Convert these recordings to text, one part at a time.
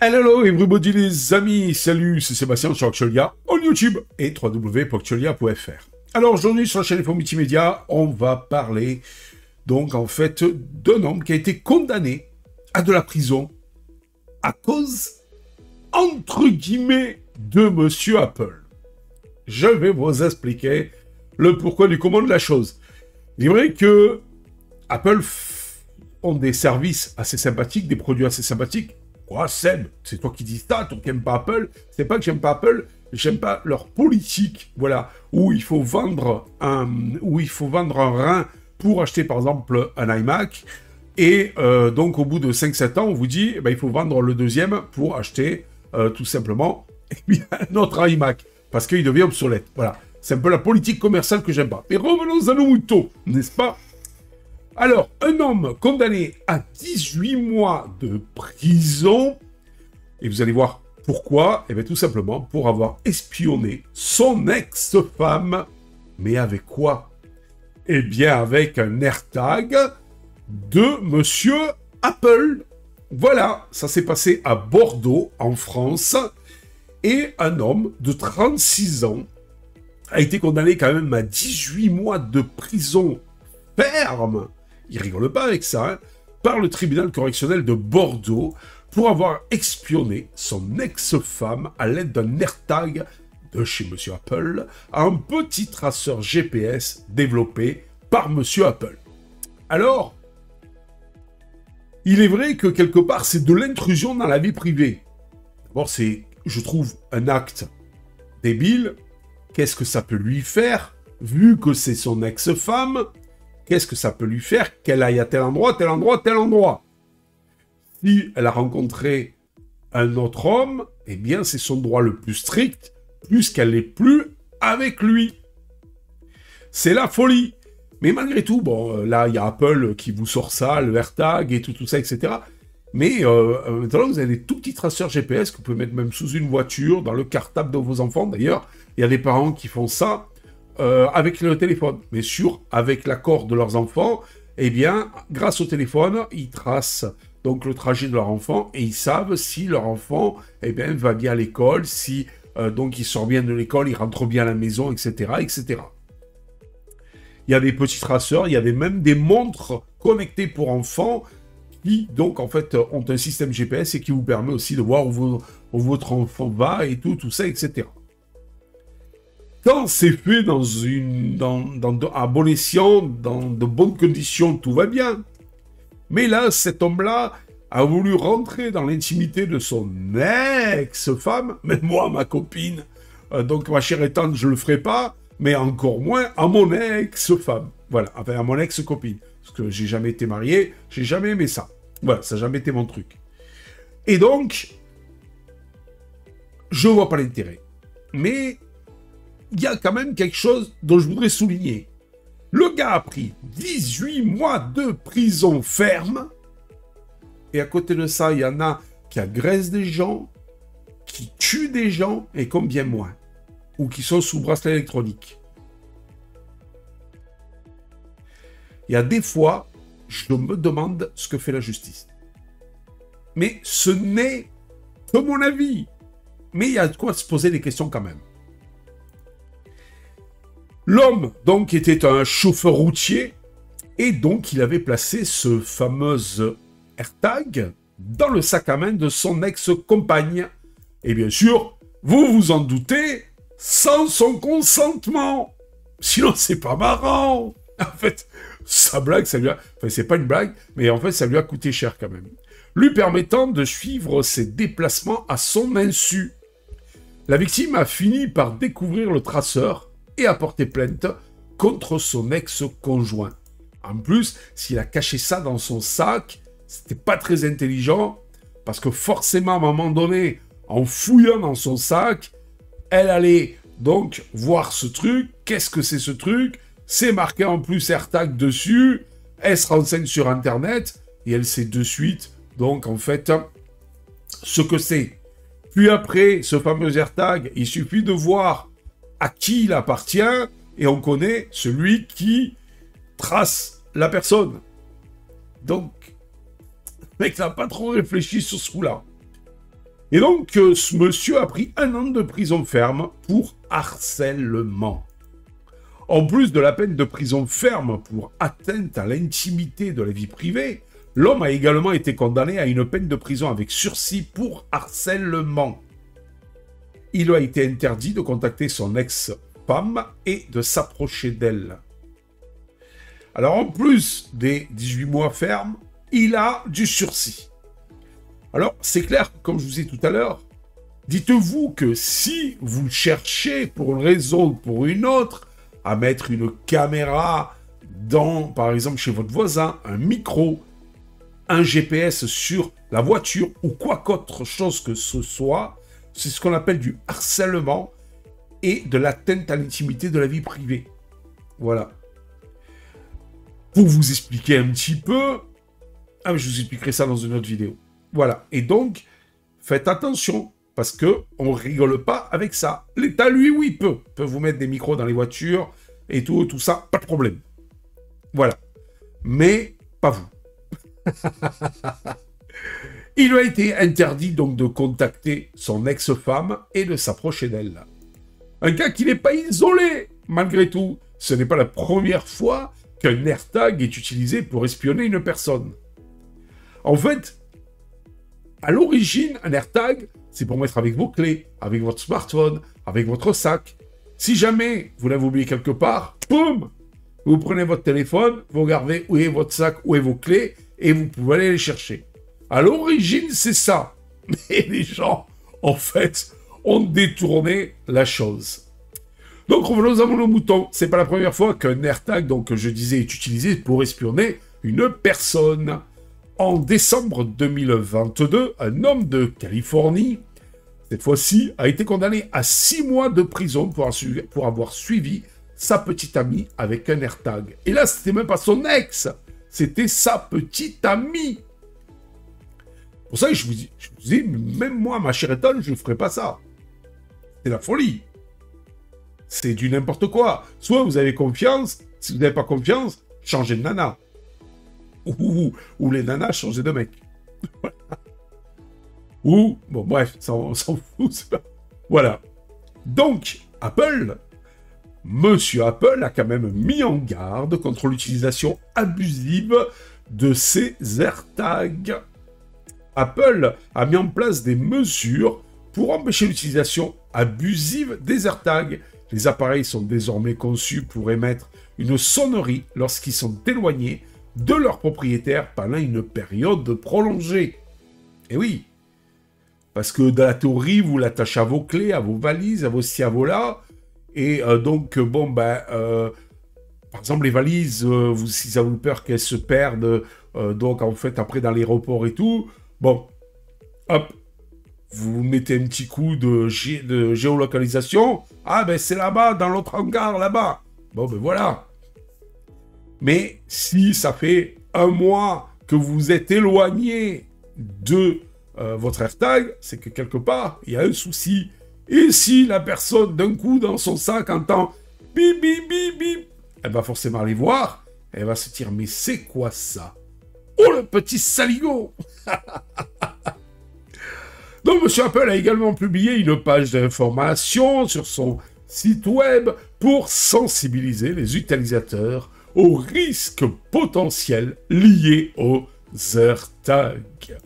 Hello everybody les amis, salut, c'est Sébastien sur Actualia, en YouTube et www.actualia.fr. Alors aujourd'hui sur la chaîne Info Multimédia, on va parler donc en fait d'un homme qui a été condamné à de la prison à cause, entre guillemets, de Monsieur Apple. Je vais vous expliquer le pourquoi du comment de la chose. Il est vrai que Apple ont des services assez sympathiques, des produits assez sympathiques. Quoi, Seb, c'est toi qui dis ça, toi qui n'aimes pas Apple. C'est pas que j'aime pas Apple, j'aime pas leur politique, voilà, où il faut vendre un rein pour acheter par exemple un iMac, et donc au bout de 5-7 ans, on vous dit, il faut vendre le deuxième pour acheter tout simplement un autre iMac, parce qu'il devient obsolète, voilà. C'est un peu la politique commerciale que j'aime pas. Mais revenons à nos moutons, n'est-ce pas? Alors, un homme condamné à 18 mois de prison, et vous allez voir pourquoi, et bien tout simplement pour avoir espionné son ex-femme. Mais avec quoi? Eh bien avec un AirTag de Monsieur Apple. Voilà, ça s'est passé à Bordeaux, en France, et un homme de 36 ans a été condamné quand même à 18 mois de prison ferme. Il rigole pas avec ça, hein, par le tribunal correctionnel de Bordeaux pour avoir espionné son ex-femme à l'aide d'un AirTag de chez Monsieur Apple, un petit traceur GPS développé par Monsieur Apple. Alors, il est vrai que quelque part, c'est de l'intrusion dans la vie privée. D'abord, c'est, je trouve, un acte débile. Qu'est-ce que ça peut lui faire, vu que c'est son ex-femme? Qu'est-ce que ça peut lui faire qu'elle aille à tel endroit, tel endroit, tel endroit? Si elle a rencontré un autre homme, eh bien, c'est son droit le plus strict, puisqu'elle n'est plus avec lui. C'est la folie. Mais malgré tout, bon, là, il y a Apple qui vous sort ça, le AirTag et tout ça, etc. Mais maintenant, vous avez des tout petits traceurs GPS que vous pouvez mettre même sous une voiture, dans le cartable de vos enfants. D'ailleurs, il y a des parents qui font ça. Avec le téléphone, mais avec l'accord de leurs enfants, eh bien, grâce au téléphone, ils tracent donc le trajet de leur enfant et ils savent si leur enfant, eh bien, va bien à l'école, si donc il sort bien de l'école, il rentre bien à la maison, etc., etc. Il y a des petits traceurs, il y a même des montres connectées pour enfants qui, donc, en fait, ont un système GPS et qui vous permet aussi de voir où votre enfant va et tout ça, etc. Quand c'est fait à bon escient, dans de bonnes conditions, tout va bien. Mais là, cet homme-là a voulu rentrer dans l'intimité de son ex-femme, mais moi, ma copine, donc ma chère et tante, je le ferai pas, mais encore moins à mon ex-femme. Voilà, enfin à mon ex-copine. Parce que j'ai jamais été marié, j'ai jamais aimé ça. Voilà, ça n'a jamais été mon truc. Et donc, je vois pas l'intérêt. Mais il y a quand même quelque chose dont je voudrais souligner. Le gars a pris 18 mois de prison ferme, et à côté de ça, il y en a qui agressent des gens, qui tuent des gens, et combien moins, ou qui sont sous bracelet électronique. Il y a des fois, je me demande ce que fait la justice. Mais ce n'est que mon avis. Mais il y a de quoi se poser des questions quand même. L'homme, donc, était un chauffeur routier, et donc il avait placé ce fameux AirTag dans le sac à main de son ex-compagne. Et bien sûr, vous vous en doutez, sans son consentement. Sinon, c'est pas marrant. En fait, sa blague, ça lui a... Enfin, c'est pas une blague, mais en fait, ça lui a coûté cher quand même. Lui permettant de suivre ses déplacements à son insu. La victime a fini par découvrir le traceur et a porté plainte contre son ex-conjoint. En plus, s'il a caché ça dans son sac, c'était pas très intelligent, parce que forcément, à un moment donné, en fouillant dans son sac, elle allait donc voir ce truc. Qu'est-ce que c'est ce truc? C'est marqué en plus AirTag dessus. Elle se renseigne sur Internet, et elle sait de suite, donc en fait, ce que c'est. Puis après, ce fameux AirTag, il suffit de voir à qui il appartient, et on connaît celui qui trace la personne. Donc, le mec n'a pas trop réfléchi sur ce coup-là. Et donc, ce monsieur a pris 1 an de prison ferme pour harcèlement. En plus de la peine de prison ferme pour atteinte à l'intimité de la vie privée, l'homme a également été condamné à une peine de prison avec sursis pour harcèlement. Il a été interdit de contacter son ex-femme et de s'approcher d'elle. Alors, en plus des 18 mois fermes, il a du sursis. Alors, c'est clair, comme je vous ai dit tout à l'heure, dites-vous que si vous cherchez pour une raison ou pour une autre à mettre une caméra dans, par exemple, chez votre voisin, un micro, un GPS sur la voiture ou quoi qu'autre chose que ce soit, c'est ce qu'on appelle du harcèlement et de l'atteinte à l'intimité de la vie privée. Voilà. Pour vous expliquer un petit peu, je vous expliquerai ça dans une autre vidéo. Voilà. Et donc, faites attention, parce qu'on ne rigole pas avec ça. L'État, lui, oui, peut vous mettre des micros dans les voitures et tout ça, pas de problème. Voilà. Mais pas vous. Il lui a été interdit donc de contacter son ex-femme et de s'approcher d'elle. Un cas qui n'est pas isolé, malgré tout. Ce n'est pas la première fois qu'un AirTag est utilisé pour espionner une personne. En fait, à l'origine, un AirTag, c'est pour mettre avec vos clés, avec votre smartphone, avec votre sac. Si jamais vous l'avez oublié quelque part, boum, vous prenez votre téléphone, vous regardez où est votre sac, où est vos clés, et vous pouvez aller les chercher. À l'origine, c'est ça. Mais les gens, en fait, ont détourné la chose. Donc, revenons à mon mouton. C'est pas la première fois qu'un AirTag, donc je disais, est utilisé pour espionner une personne. En décembre 2022, un homme de Californie, cette fois-ci, a été condamné à 6 mois de prison pour avoir suivi sa petite amie avec un AirTag. Et là, c'était même pas son ex, c'était sa petite amie. Pour ça, je vous dis, même moi, ma chère Ethan, je ne ferai pas ça. C'est la folie. C'est du n'importe quoi. Soit vous avez confiance, si vous n'avez pas confiance, changez de nana. Ou les nanas, changez de mec. Ou, bon bref, ça, on s'en fout. Voilà. Donc, Monsieur Apple a quand même mis en garde contre l'utilisation abusive de ces AirTags. Apple a mis en place des mesures pour empêcher l'utilisation abusive des AirTags. Les appareils sont désormais conçus pour émettre une sonnerie lorsqu'ils sont éloignés de leur propriétaire pendant une période prolongée. Et oui, parce que dans la théorie, vous l'attachez à vos clés, à vos valises, à vos ci, à vos là, et donc, par exemple, les valises, si ça vous peur qu'elles se perdent, donc en fait, après dans l'aéroport et tout, bon, hop, vous mettez un petit coup de géolocalisation, c'est là-bas, dans l'autre hangar, là-bas. Bon, voilà. Mais si ça fait 1 mois que vous êtes éloigné de votre AirTag, c'est que quelque part, il y a un souci. Et si la personne, d'un coup, dans son sac, entend bip, bip, bip, bip, elle va forcément aller voir, elle va se dire, mais c'est quoi ça? Oh, le petit saligo. Donc, M. Apple a également publié une page d'information sur son site web pour sensibiliser les utilisateurs aux risques potentiels liés aux AirTags.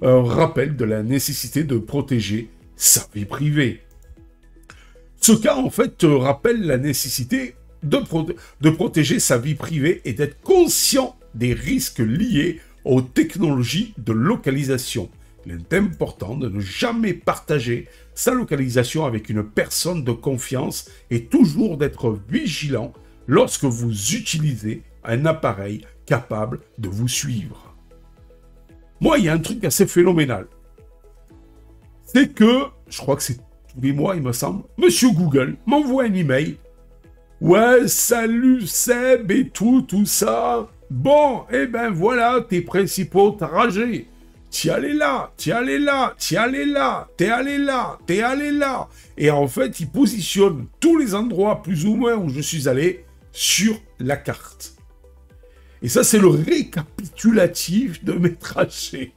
Un rappel de la nécessité de protéger sa vie privée. Ce cas, en fait, rappelle la nécessité de protéger sa vie privée et d'être conscient des risques liés aux technologies de localisation. Il est important de ne jamais partager sa localisation avec une personne de confiance et toujours d'être vigilant lorsque vous utilisez un appareil capable de vous suivre. Moi, il y a un truc assez phénoménal. C'est que, je crois que c'est tous les mois, il me semble, Monsieur Google m'envoie un email. Ouais, salut Seb et tout ça. Bon, eh ben voilà tes principaux trajets. T'y allais là, t'y allais là, t'y allais là, t'es allé là, t'es allé là. Et en fait, il positionne tous les endroits plus ou moins où je suis allé sur la carte. Et ça, c'est le récapitulatif de mes trajets.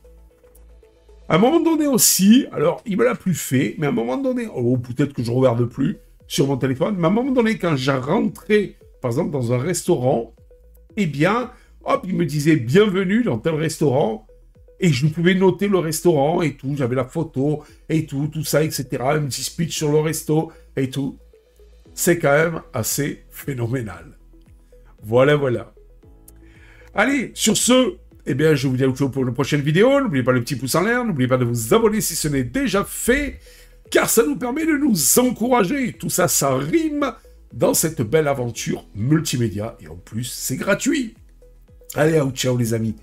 À un moment donné aussi, alors il me l'a plus fait, mais à un moment donné, ou peut-être que je regarde plus sur mon téléphone, mais à un moment donné, quand j'ai rentré, par exemple, dans un restaurant, eh bien, hop, il me disait bienvenue dans tel restaurant, et je pouvais noter le restaurant et tout, j'avais la photo et tout ça, etc. Un petit speech sur le resto et tout. C'est quand même assez phénoménal. Voilà, voilà. Allez, sur ce, eh bien, je vous dis à vous pour une prochaine vidéo. N'oubliez pas le petit pouce en l'air, n'oubliez pas de vous abonner si ce n'est déjà fait, car ça nous permet de nous encourager. Tout ça, ça rime dans cette belle aventure multimédia, et en plus, c'est gratuit. Allez, ciao les amis.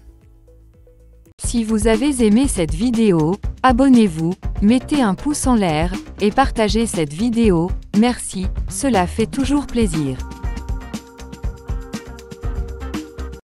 Si vous avez aimé cette vidéo, abonnez-vous, mettez un pouce en l'air, et partagez cette vidéo, merci, cela fait toujours plaisir.